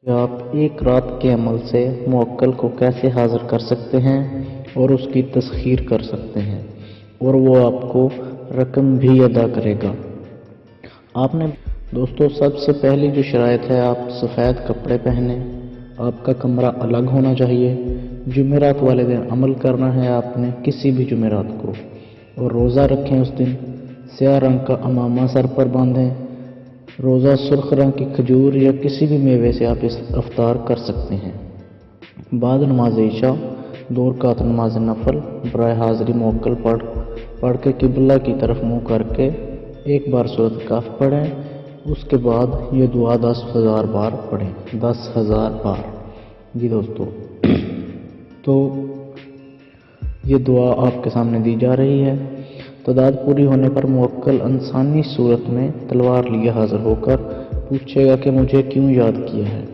آپ ایک رات کے عمل سے موکل کو کیسے حاضر کر سکتے ہیں اور اس کی تسخیر کر سکتے ہیں اور وہ آپ کو رقم بھی ادا کرے گا۔ آپ نے دوستو سب سے پہلی جو شرائط ہے، آپ سفید کپڑے پہنیں، آپ کا کمرہ الگ ہونا چاہیے، جمعرات والے دن عمل کرنا ہے آپ نے کسی بھی جمعرات کو، اور روزہ رکھیں اس دن، سیاہ رنگ کا عمامہ سر پر باندھیں، روزہ سرخ رنگ کی کھجور یا کسی بھی میوے سے آپ اس افطار کر سکتے ہیں۔ بعد نماز عشاء 2 رکعت نماز نفل برائے حاضری موکل پڑھ کے قبلہ کی طرف منہ کر کے ایک بار سورۃ کہف پڑھیں، اس کے بعد یہ دعا 10,000 بار پڑھیں، 10,000 بار۔ جی دوستو، تو یہ دعا آپ کے سامنے دی جا رہی ہے۔ تعداد پوری ہونے پر موکل انسانی صورت میں تلوار لیے حاضر ہو کر پوچھے گا کہ مجھے کیوں یاد کیا ہے۔